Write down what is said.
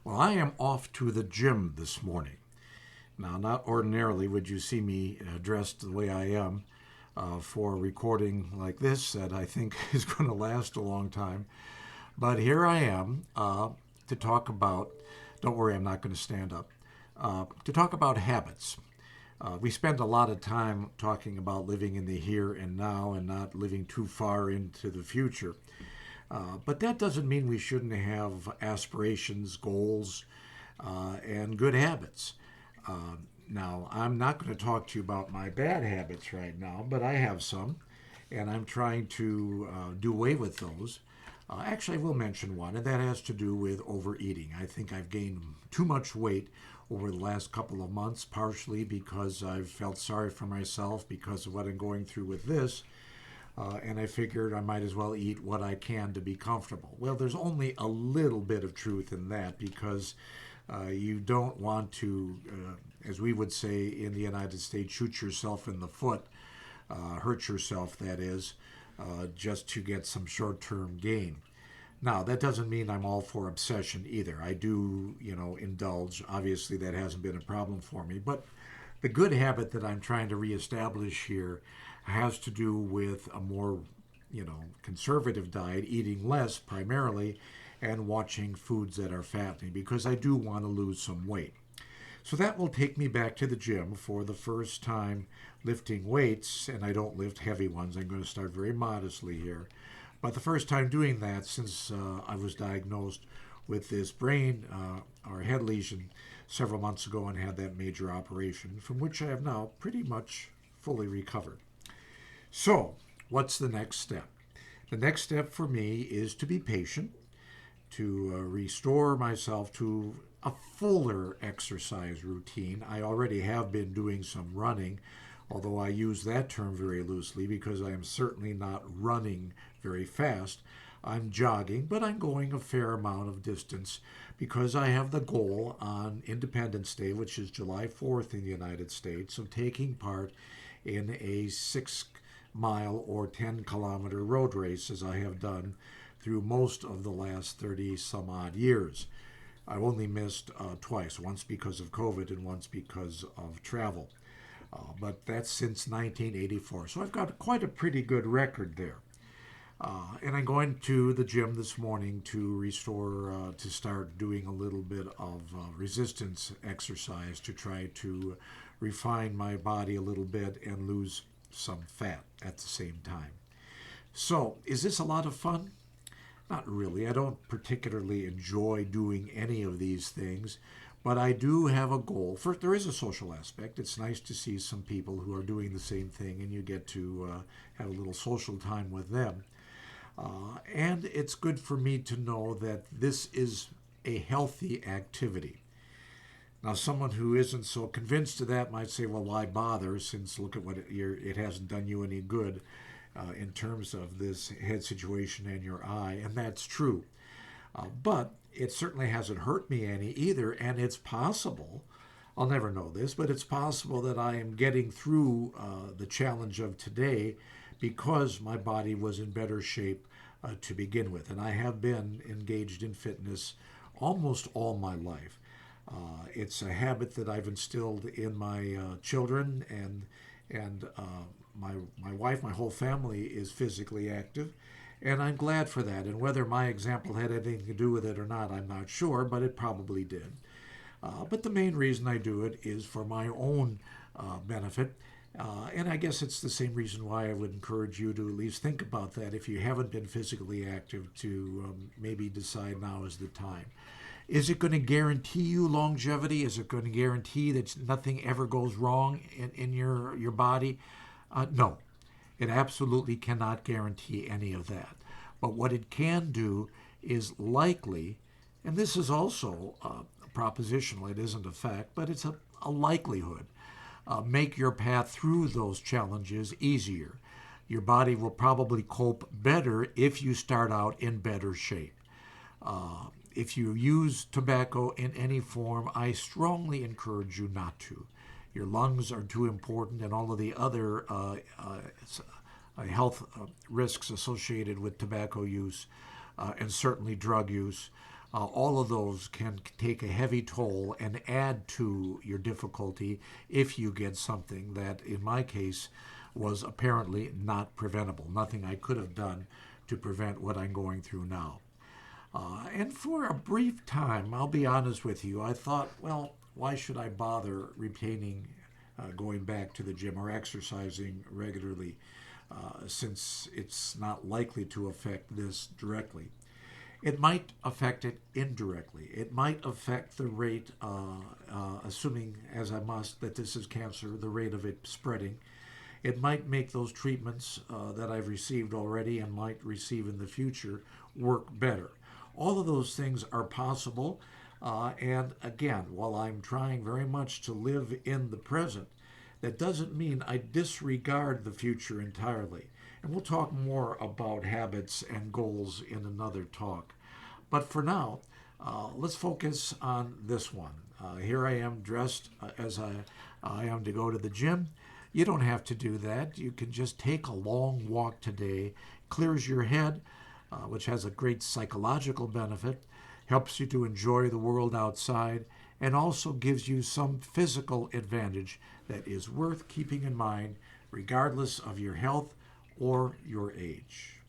Well, I am off to the gym this morning. Now, not ordinarily would you see me dressed the way I am for a recording like this that I think is going to last a long time. But here I am to talk about, don't worry, I'm not going to stand up, to talk about habits. We spend a lot of time talking about living in the here and now and not living too far into the future. But that doesn't mean we shouldn't have aspirations, goals, and good habits. Now, I'm not going to talk to you about my bad habits right now, but I have some, and I'm trying to do away with those. Actually, I will mention one, and that has to do with overeating. I think I've gained too much weight over the last couple of months, partially because I've felt sorry for myself because of what I'm going through with this. And I figured I might as well eat what I can to be comfortable. Well, there's only a little bit of truth in that because you don't want to, as we would say in the United States, shoot yourself in the foot, hurt yourself, that is, just to get some short term gain. Now, that doesn't mean I'm all for obsession either. I do, indulge. Obviously, that hasn't been a problem for me. But the good habit that I'm trying to reestablish here has to do with a more, conservative diet, eating less primarily, and watching foods that are fattening because I do want to lose some weight. So that will take me back to the gym for the first time lifting weights, and I don't lift heavy ones. I'm going to start very modestly here. But the first time doing that since I was diagnosed with this brain or head lesion several months ago and had that major operation, from which I have now pretty much fully recovered. So, what's the next step? The next step for me is to be patient, to restore myself to a fuller exercise routine. I already have been doing some running, although I use that term very loosely because I am certainly not running very fast. I'm jogging, but I'm going a fair amount of distance because I have the goal on Independence Day, which is July 4th in the United States, of taking part in a 6 mile or 10-kilometer road race, as I have done through most of the last 30 some odd years. I've only missed twice, once because of COVID and once because of travel. But that's since 1984. So I've got quite a pretty good record there. And I'm going to the gym this morning to restore, to start doing a little bit of resistance exercise to try to refine my body a little bit and lose some fat at the same time. So, is this a lot of fun? Not really. I don't particularly enjoy doing any of these things, but I do have a goal. First, there is a social aspect. It's nice to see some people who are doing the same thing and you get to have a little social time with them. And it's good for me to know that this is a healthy activity. Now, someone who isn't so convinced of that might say, well, why bother since look at what it hasn't done you any good in terms of this head situation and your eye, and that's true. But it certainly hasn't hurt me any either, and it's possible, I'll never know this, but it's possible that I am getting through the challenge of today because my body was in better shape to begin with. And I have been engaged in fitness almost all my life. It's a habit that I've instilled in my children and my wife, my whole family is physically active, and I'm glad for that. And whether my example had anything to do with it or not, I'm not sure, but it probably did. But the main reason I do it is for my own benefit. And I guess it's the same reason why I would encourage you to at least think about that if you haven't been physically active to maybe decide now is the time. Is it going to guarantee you longevity? Is it going to guarantee that nothing ever goes wrong in your body? No, it absolutely cannot guarantee any of that. But what it can do is likely, and this is also propositional, it isn't a fact, but it's a likelihood, make your path through those challenges easier. Your body will probably cope better if you start out in better shape. If you use tobacco in any form, I strongly encourage you not to. Your lungs are too important, and all of the other health risks associated with tobacco use and certainly drug use all of those can take a heavy toll and add to your difficulty if you get something that, in my case, was apparently not preventable. Nothing I could have done to prevent what I'm going through now. And for a brief time, I'll be honest with you, I thought, well, why should I bother retaining going back to the gym or exercising regularly since it's not likely to affect this directly? It might affect it indirectly. It might affect the rate, assuming, as I must, that this is cancer, the rate of it spreading. It might make those treatments that I've received already and might receive in the future work better. All of those things are possible. And again, while I'm trying very much to live in the present, that doesn't mean I disregard the future entirely. And we'll talk more about habits and goals in another talk. But for now, let's focus on this one. Here I am dressed as I am to go to the gym. You don't have to do that. You can just take a long walk today. Clears your head, which has a great psychological benefit, helps you to enjoy the world outside, and also gives you some physical advantage that is worth keeping in mind regardless of your health or your age.